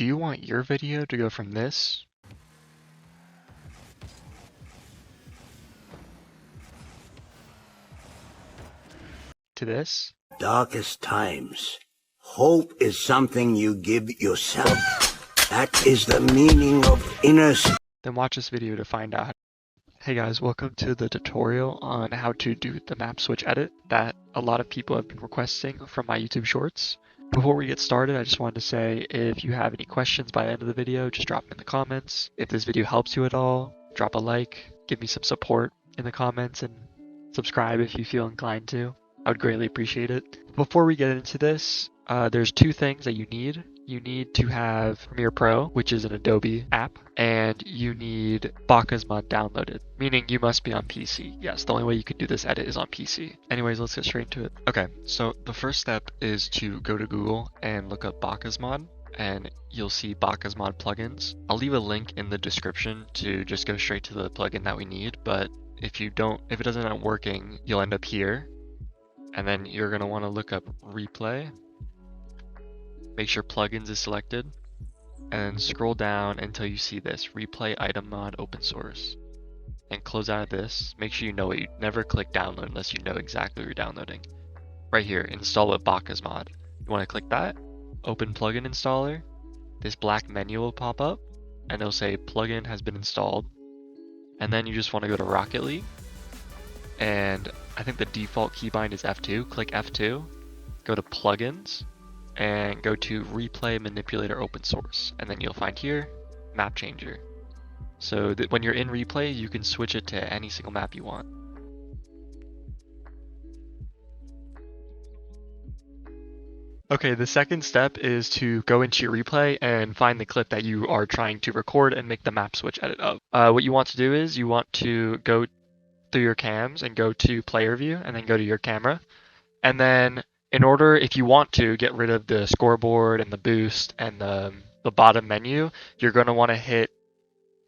Do you want your video to go from this to this? Darkest times. Hope is something you give yourself. That is the meaning of inner. Then watch this video to find out. Hey guys, welcome to the tutorial on how to do the map switch edit that a lot of people have been requesting from my YouTube shorts. Before we get started, I just wanted to say if you have any questions by the end of the video, just drop them in the comments. If this video helps you at all, drop a like, give me some support in the comments, and subscribe if you feel inclined to. I would greatly appreciate it. Before we get into this, there's two things that you need. You need to have Premiere Pro, which is an Adobe app, and you need Baka's mod downloaded, meaning you must be on PC. Yes, the only way you can do this edit is on PC. Anyways, let's get straight into it. Okay, so the first step is to go to Google and look up Baka's mod, and you'll see Baka's mod plugins. I'll leave a link in the description to just go straight to the plugin that we need, but if it doesn't end up working, you'll end up here, and then you're gonna want to look up replay. Make sure plugins is selected and scroll down until you see this replay item mod open source and close out of this. Make sure you know it. You never click download unless you know exactly what you're downloading. Right here, install with Baka's mod. You want to click that, open plugin installer. This black menu will pop up and it'll say plugin has been installed. And then you just want to go to Rocket League, and I think the default keybind is F2. Click F2, go to plugins, and go to replay manipulator open source, and then you'll find here map changer, so that when you're in replay you can switch it to any single map you want. Okay, the second step is to go into your replay and find the clip that you are trying to record and make the map switch edit of. What you want to do is you want to go through your cams and go to player view and then go to your camera, and then in order, if you want to get rid of the scoreboard and the boost and the bottom menu, you're going to want to hit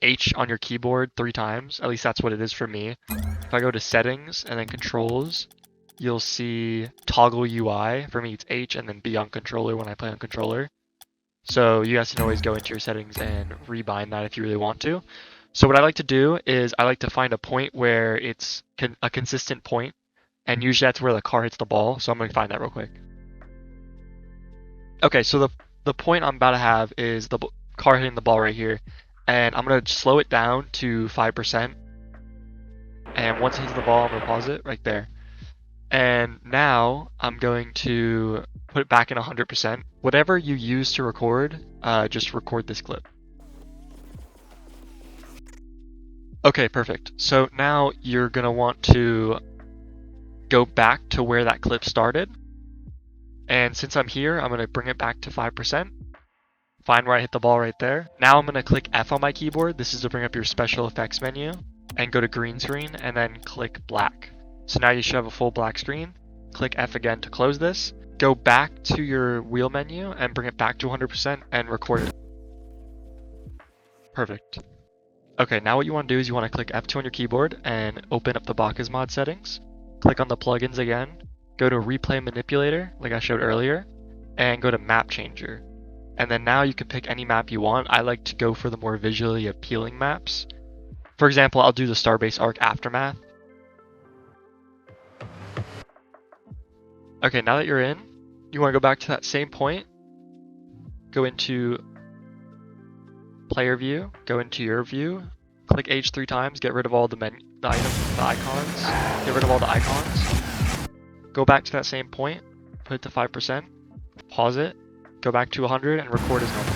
H on your keyboard 3 times. At least that's what it is for me. If I go to settings and then controls, you'll see toggle UI. For me, it's H and then B on controller when I play on controller. So you guys can always go into your settings and rebind that if you really want to. So what I like to do is I like to find a point where it's a consistent point. And usually that's where the car hits the ball, so I'm going to find that real quick. Okay, so the point I'm about to have is the car hitting the ball right here. And I'm going to slow it down to 5%. And once it hits the ball, I'm going to pause it right there. And now I'm going to put it back in 100%. Whatever you use to record, just record this clip. Okay, perfect. So now you're going to want to go back to where that clip started, and since I'm here, I'm going to bring it back to 5%. Find where I hit the ball right there. Now I'm going to click F on my keyboard. This is to bring up your special effects menu, and go to green screen and then click black. So now you should have a full black screen. Click F again to close this. Go back to your wheel menu and bring it back to 100% and record it. Perfect. Okay, now what you want to do is you want to click F2 on your keyboard and open up the Baka's mod settings. Click on the plugins again, go to replay manipulator like I showed earlier, and go to map changer. And then now you can pick any map you want. I like to go for the more visually appealing maps. For example, I'll do the Starbase Arc Aftermath. Okay, now that you're in, you want to go back to that same point, go into player view, go into your view, click H 3 times, get rid of all the icons, get rid of all the icons, go back to that same point, put it to 5%, pause it, go back to 100 and record as normal.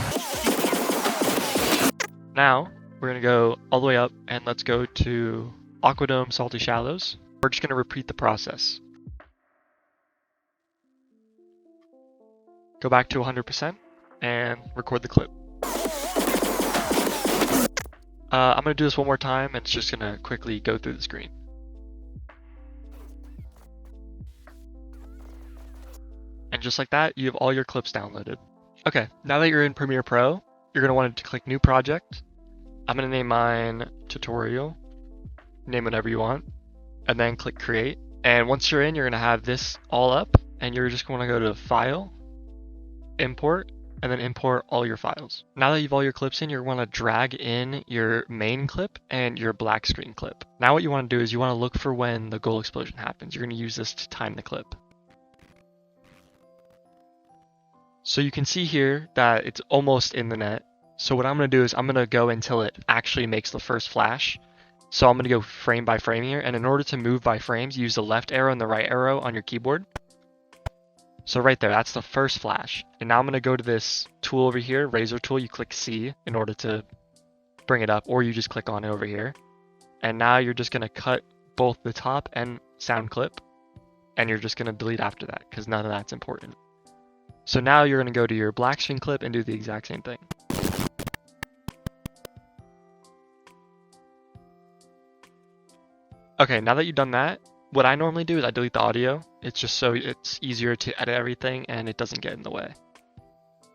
Now, we're going to go all the way up and let's go to Aquadome Salty Shallows. We're just going to repeat the process. Go back to 100% and record the clip. I'm going to do this one more time, and it's just going to quickly go through the screen. And just like that, you have all your clips downloaded. Okay, now that you're in Premiere Pro, you're going to want to click New Project. I'm going to name mine Tutorial. Name whatever you want. And then click Create. And once you're in, you're going to have this all up, and you're just going to go to File, Import, and then import all your files. Now that you've all your clips in, you're going to drag in your main clip and your black screen clip. Now what you want to do is you want to look for when the goal explosion happens. You're going to use this to time the clip. So you can see here that it's almost in the net. So what I'm going to do is I'm going to go until it actually makes the first flash. So I'm going to go frame by frame here, and in order to move by frames, use the left arrow and the right arrow on your keyboard. So right there, that's the first flash. And now I'm going to go to this tool over here, razor tool. You click C in order to bring it up, or you just click on it over here. And now you're just going to cut both the top and sound clip, and you're just going to delete after that because none of that's important. So now you're going to go to your black screen clip and do the exact same thing. Okay, now that you've done that, what I normally do is I delete the audio. It's just so it's easier to edit everything and it doesn't get in the way.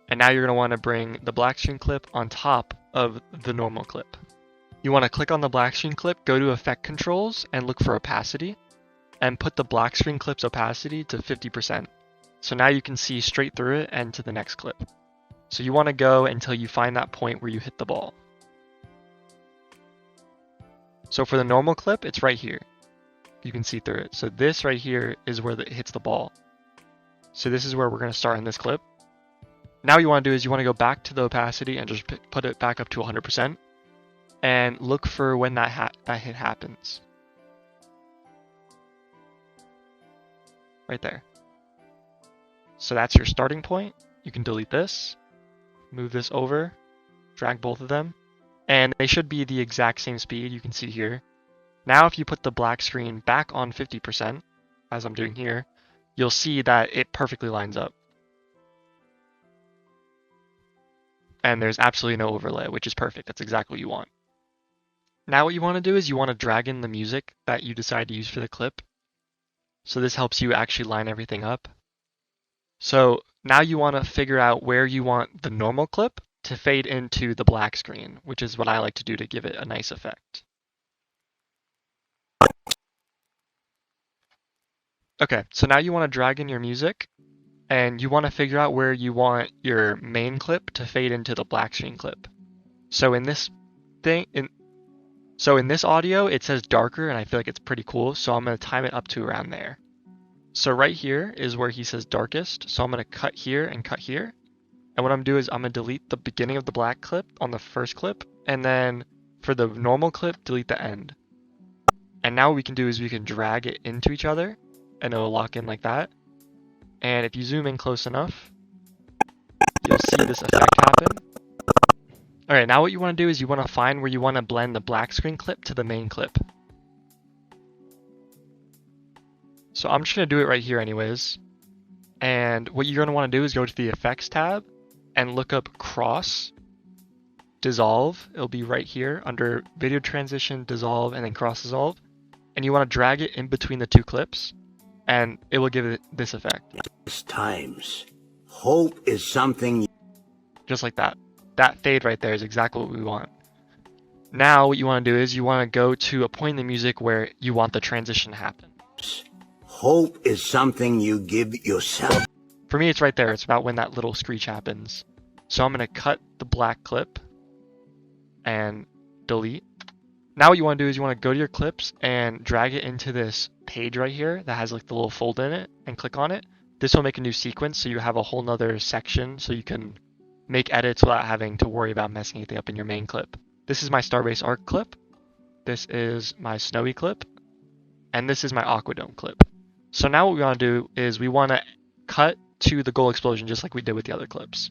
And now you're going to want to bring the black screen clip on top of the normal clip. You want to click on the black screen clip, go to Effect Controls, and look for Opacity, and put the black screen clip's opacity to 50%. So now you can see straight through it and to the next clip. So you want to go until you find that point where you hit the ball. So for the normal clip, it's right here. You can see through it. So this right here is where it hits the ball. So this is where we're going to start in this clip. Now what you want to do is you want to go back to the opacity and just put it back up to 100% and look for when that hit happens. Right there. So that's your starting point. You can delete this, move this over, drag both of them, and they should be the exact same speed you can see here. Now if you put the black screen back on 50%, as I'm doing here, you'll see that it perfectly lines up. And there's absolutely no overlay, which is perfect. That's exactly what you want. Now what you want to do is you want to drag in the music that you decide to use for the clip. So this helps you actually line everything up. So now you want to figure out where you want the normal clip to fade into the black screen, which is what I like to do to give it a nice effect. Okay, so now you want to drag in your music, and you want to figure out where you want your main clip to fade into the black screen clip. So in this audio, it says darker, and I feel like it's pretty cool, so I'm going to time it up to around there. So right here is where he says darkest, so I'm going to cut here and cut here. And what I'm going to do is I'm going to delete the beginning of the black clip on the first clip, and then for the normal clip, delete the end. And now what we can do is we can drag it into each other, and it'll lock in like that. And if you zoom in close enough, you'll see this effect happen. Alright, now what you want to do is you want to find where you want to blend the black screen clip to the main clip. So I'm just going to do it right here anyways. And what you're going to want to do is go to the Effects tab and look up Cross Dissolve. It'll be right here under Video Transition, Dissolve, and then Cross Dissolve. And you want to drag it in between the two clips, and it will give it this effect. Times. Hope is something. Just like that. That fade right there is exactly what we want. Now what you want to do is you want to go to a point in the music where you want the transition to happen. Hope is something you give yourself. For me, it's right there. It's about when that little screech happens. So I'm going to cut the black clip and delete. Now what you want to do is you want to go to your clips and drag it into this page right here that has like the little fold in it and click on it. This will make a new sequence, so you have a whole nother section so you can make edits without having to worry about messing anything up in your main clip. This is my Starbase Arc clip. This is my Snowy clip. And this is my Aquadome clip. So now what we want to do is we want to cut to the goal explosion just like we did with the other clips.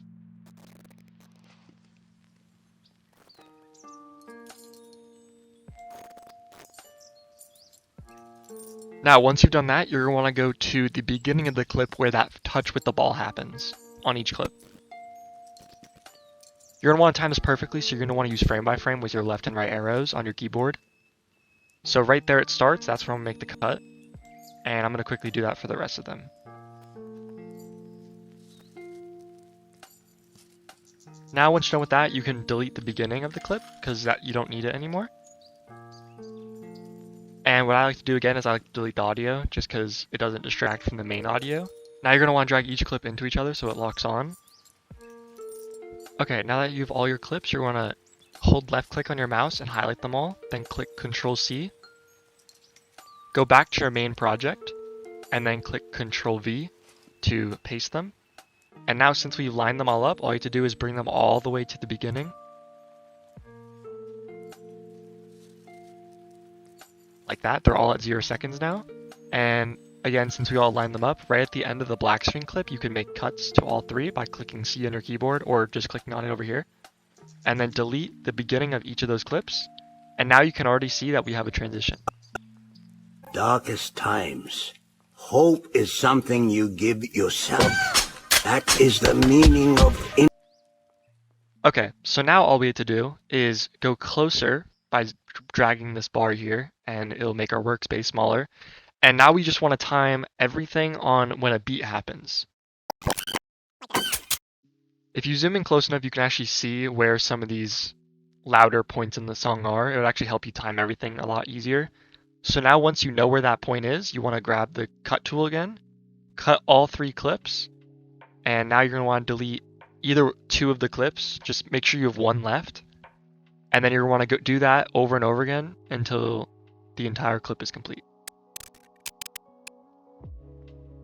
Now once you've done that, you're going to want to go to the beginning of the clip where that touch with the ball happens on each clip. You're going to want to time this perfectly, so you're going to want to use frame by frame with your left and right arrows on your keyboard. So right there it starts, that's where I'm going to make the cut. And I'm going to quickly do that for the rest of them. Now once you're done with that, you can delete the beginning of the clip because you don't need it anymore. And what I like to do again is I like to delete the audio just because it doesn't distract from the main audio. Now you're going to want to drag each clip into each other so it locks on. Okay, now that you have all your clips, you're gonna hold left click on your mouse and highlight them all, then click Control C. Go back to your main project, and then click Control V to paste them. And now since we've lined them all up, all you have to do is bring them all the way to the beginning. Like that, they're all at 0 seconds now. And again, since we all lined them up, right at the end of the black screen clip, you can make cuts to all three by clicking C on your keyboard or just clicking on it over here. And then delete the beginning of each of those clips. And now you can already see that we have a transition. Darkest times. Hope is something you give yourself. That is the meaning of... Okay, so now all we have to do is go closer by dragging this bar here, and it'll make our workspace smaller. And now we just want to time everything on when a beat happens. If you zoom in close enough, you can actually see where some of these louder points in the song are. It would actually help you time everything a lot easier. So now once you know where that point is, you want to grab the cut tool again, cut all 3 clips, and now you're going to want to delete either 2 of the clips. Just make sure you have 1 left, and then you're going to want to do that over and over again until the entire clip is complete.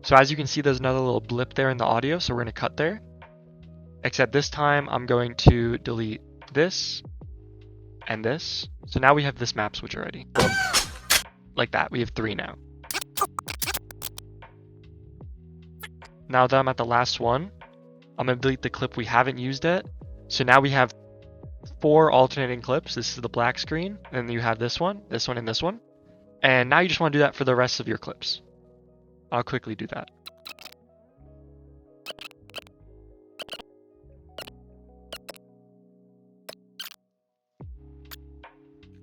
So as you can see, there's another little blip there in the audio, so we're going to cut there. Except this time I'm going to delete this and this. So now we have this map switch already. Like that, we have 3 now. Now that I'm at the last one, I'm going to delete the clip we haven't used yet. So now we have 4 alternating clips. This is the black screen, and then you have this one, and this one. And now you just want to do that for the rest of your clips. I'll quickly do that.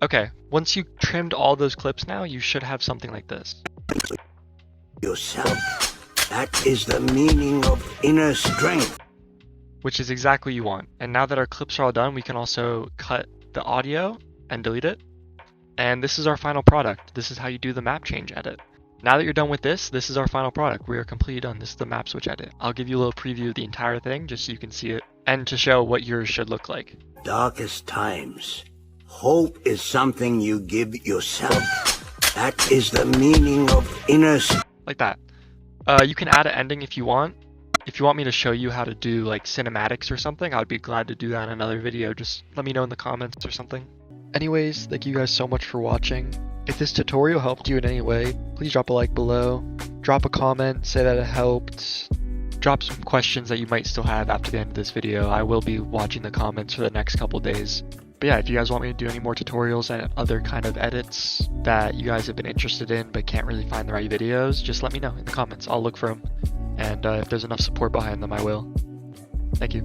Okay, once you trimmed all those clips now, you should have something like this. Yourself. That is the meaning of inner strength. Which is exactly what you want. And now that our clips are all done, we can also cut the audio and delete it. And this is our final product. This is how you do the map change edit. Now that you're done with this is our final product. We are completely done. This is the map switch edit. I'll give you a little preview of the entire thing just so you can see it and to show what yours should look like. Darkest times. Hope is something you give yourself. That is the meaning of inner... Like that. You can add an ending if you want. If you want me to show you how to do like cinematics or something, I would be glad to do that in another video. Just let me know in the comments or something. Anyways, thank you guys so much for watching. If this tutorial helped you in any way, please drop a like below. Drop a comment, say that it helped. Drop some questions that you might still have after the end of this video. I will be watching the comments for the next couple days. But yeah, if you guys want me to do any more tutorials and other kind of edits that you guys have been interested in but can't really find the right videos, just let me know in the comments. I'll look for them. And if there's enough support behind them, I will. Thank you.